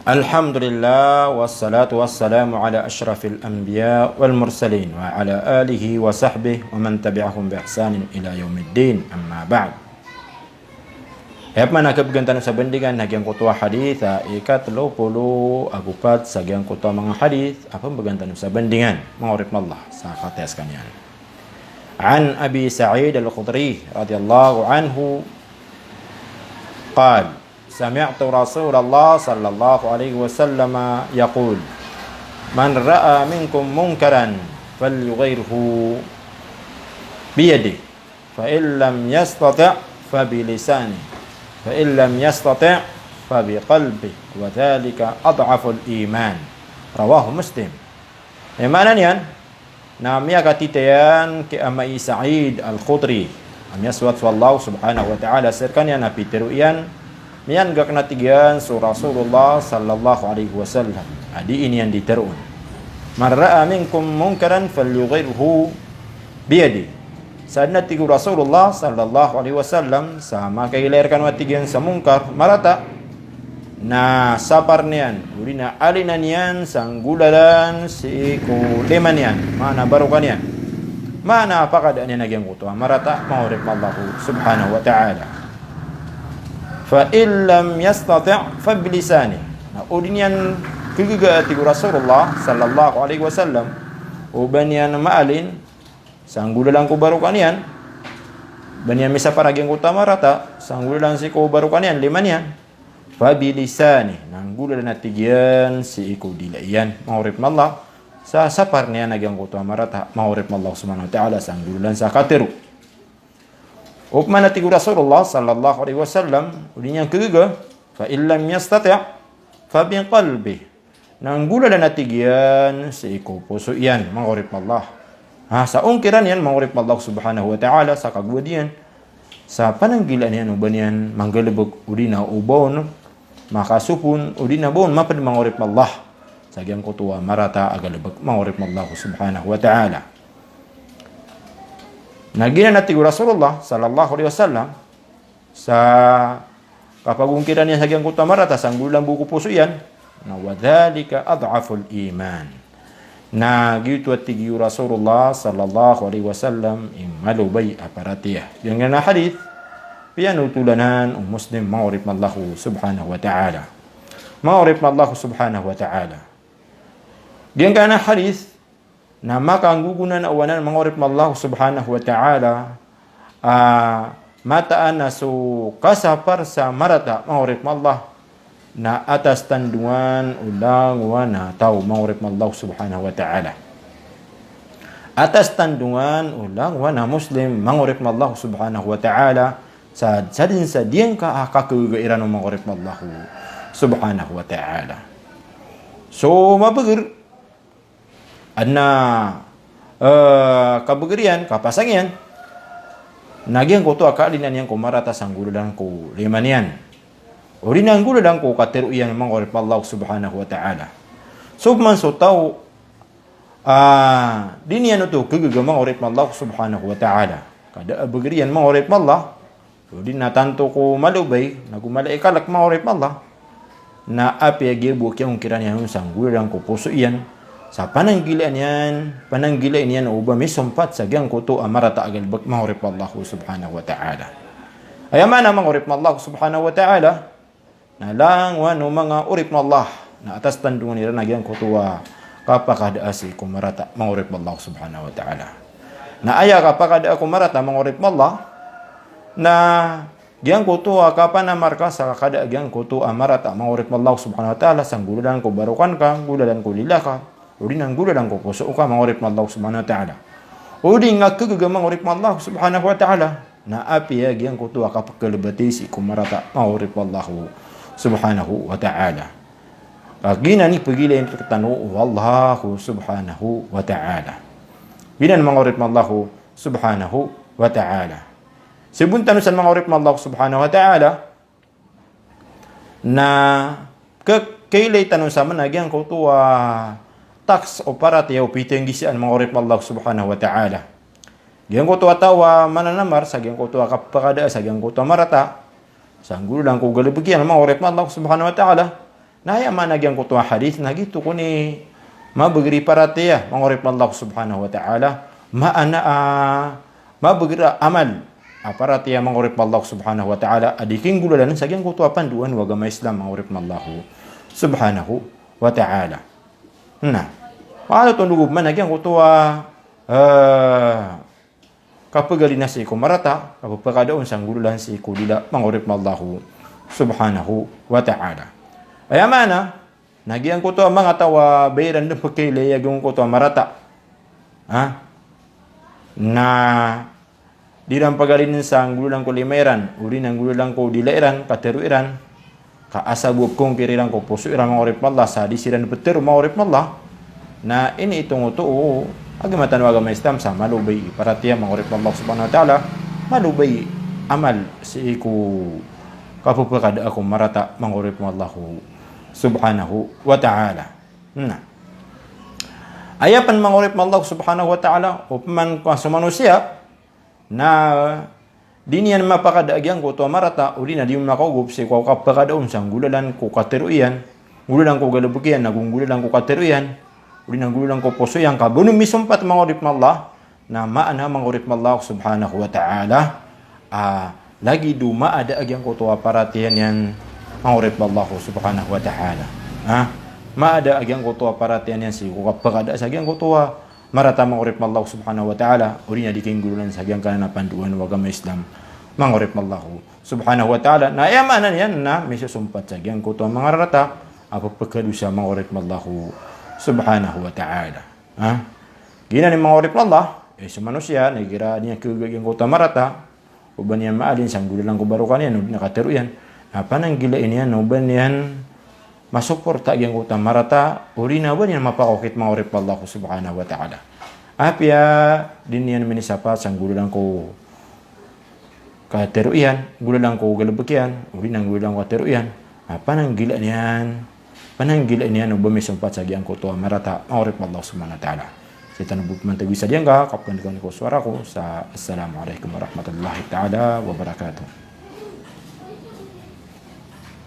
Alhamdulillah wassalatu wassalamu ala asyrafil anbiya wal mursalin wa ala alihi wa sahbihi wa man tabi'ahum bi ihsanin ila yaumiddin, amma ba'd. Mana kebegantan sa bendingan hagyang kutua hadith ika 30 agupat sagyang kutua mga hadith apa begantan sa bendingan mangurip Allah sa kates kanyan. An Abi Sa'id Al-Khudri radhiyallahu anhu qala سمعت رسول الله صلى الله عليه وسلم يقول من رأى منكم منكرا فليغيره بيده فإن لم يستطع فبلسانه فإن لم يستطع فبقلبه وذلك أضعف الإيمان رواه مسلم. Mana niyan? Namanya katitayan ke Amai Sa'id Al-Khudri. Amya suat Allah subhanahu wa ta'ala serkan yan napiteru iyan mian gak natigian su Rasulullah sallallahu alaihi wasallam. Adi ini yang diterun. Man ra'a minkum munkaran falyughayyirhu biyadi. Saat natigu Rasulullah sallallahu alaihi wasallam sama kailirkan watigian sa mungkar marata na sapar niyan urina alina niyan sanggulalan si kuleman niyan mana barukan niyan mana apa keadaan niyan nagyang kutu marata maurib Allah subhanahu wa ta'ala. Fa illam yastati' fa bilisani. Nah, udinian kegiga ati Rasulullah sallallahu alaihi wasallam ubanian maalin sanggulalan ko barukanian banian misa paraging utama rata sanggulalan si ko barukanian limanian fa bilisani nanggulalan atigian si ko dilaian maurib Allah sa sapar niya nagyang utama rata maurib Allah subhanahu wa ta'ala sanggulalan sa katiru. Ukman ati Rasulullah sallallahu alaihi wasallam udinya kega fa illam yastati' fa bi qalbi nanggula dan atigian sa iko puso iyan mangurip Allah sa ungkiran yan mangurip Allah subhanahu wa ta'ala sa kagwadian sa pananggilan yan ubanian manggalebog udina ubon makasupun udina bon mapad mangurip Allah sa gyang kutua marata agalebog mangurip Allah subhanahu wa ta'ala. Nagina nati Rasulullah sallallahu alaihi wasallam sa kapagungkiran niya sa gyang kutamarata sanggulang buku puso yan na wadhalika ad'aful iman na gitu at tigi Rasulullah sallallahu alaihi wasallam imalubay aparatiyah yang na hadith pianutulanan muslim maurib mallahu subhanahu wa ta'ala maurib mallahu subhanahu wa ta'ala yang kana hadith na makanggugunan awanan mangurip Allah subhanahu wa ta'ala mataan na su kasapar sa marata mangurip Allah na atas tandungan ulang wana tau mangurip Allah subhanahu wa ta'ala atas tandungan ulang wana muslim mangurip Allah subhanahu wa ta'ala sa sadin sa diyan ka kakagairan mangurip Allah subhanahu wa ta'ala. So mabagir adna kabegerian kapasangyan nagyang ko to akalinan yang kumarata sangguludan ko limanian urinang guludan ko kateru iyan mangorip Allah subhanahu wa ta'ala subman so tao dinian to kegiga mangorip Allah subhanahu wa ta'ala kada begerian mangorip Allah udin natanto ko malubay nagumalay kalak mangorip Allah na api agibu kyang kiran yan sangguludan ko puso iyan sa pananggilaan yan uba may sumpat sa gyang kuto amarata agal mangurip Allah subhanahu wa ta'ala. Ayamana mangurip Allah subhanahu wa ta'ala na lang wano mga urip na Allah na atas tandungan nila na gyang kuto kapakadaasi kumarata mangurip Allah subhanahu wa ta'ala. Na aya kapakada kumarata mangurip Allah na gyang kuto kapanamarka sa kakada gyang kuto amarata mangurip Allah subhanahu wa ta'ala sang guladan ko barukan ka guladan ko lilaka udin ang guladan ko puso ka mangurip Allah subhanahu wa ta'ala udin nga kagaga mangurip Allah subhanahu wa ta'ala na api gyang kuto kapagkalabatisi kumarata mangurip Allah subhanahu wa ta'ala gina ni pagilayan katano Allah subhanahu wa ta'ala binan mangurip Allah subhanahu wa ta'ala sibuntan sa mangurip Allah subhanahu wa ta'ala na kailay tanong sa managyang kuto tax o para tiyaw piteng gisian mangurip Allah subhanahu wa ta'ala. Gyang ko to atawa mananamar sa gyang ko to kapakada sa gyang ko to marata Sanggul lang ko galibigyan mangurip Allah subhanahu wa ta'ala Nah ya mana yang kutua hadis nah gitu kuni ma begeri paratia mangorip Allah subhanahu wa ta'ala ma ana ma begeri amal aparatia mangorip Allah subhanahu wa ta'ala adiking gulalan sagyang kutua panduan wagama Islam mangorip Allah subhanahu wa ta'ala. Nah wala tundugub man yang kutua kapag nasi ko marata kapagkadaon sang gululan si kulila mangorip Allah subhanahu wa ta'ala. Ay mana nagian ko to mga tawa bayran ng pagkaili yung ko to marata na di lang pagalin sang gululang ko limeran uli ng gululang ko dilairan kateruiran kaasabog kong kiriran ko puso irang mangorip Allah sa disiran beter mangorip Allah na ini itong ito agamatan wagama Islam sa malubay para tiya mangorip Allah subhanahu wa ta'ala malubay amal si iku kapupakada ako marata mangorip Allah subhanahu wa ta'ala. Nah ayapan mangorip Allah subhanahu wa ta'ala upaman sa manusia na dinian mapakadaagyan ko to marata uli na di mo makagup si ko kapakadaon sang gulalan ko kateruian gulalan ko galabukian nagunggulalan ko kateruian uli nang gululang ko puso yang kabunong misumpat mangorip Allah na maana mangorip Allah subhanahu wa ta'ala lagi duma ada agyang ko to aparatian yan mangorip Allah subhanahu wa ta'ala maada agyang ko to aparatian yan si ko kapakada sa agyang ko to marata mangorip Allah subhanahu wa ta'ala uli na diking gululan sa agyang kana panduan wagama Islam mangorip Allah subhanahu wa ta'ala na yamanan yan na misusumpat sa agyang ko to mga rata apapagkadu sa mangorip Allah subhanahu wa ta'ala. Gina ni mangorip Allah sa manusia nagira niya kagagyan ko tamarata uban niya maalin sang gululang ko barukan yan nakatero yan panang gila ini yan uban yan masuporta yang ko tamarata uli na uban yan mapakokit mangorip Allah subhanahu wa ta'ala. Apya din yan minisapa sang gululang ko katero yan gululang ko galabakyan uli nang gululang ko katero yan panang gila niyan pananggila niya no bumisumpat sa giyang ko to marata mangorip Allah subhanahu wa ta'ala. Kita nabut man tagwi sa diyan ka kapag ko suara ko sa assalamualaikum warahmatullahi ta'ala wabarakatuh.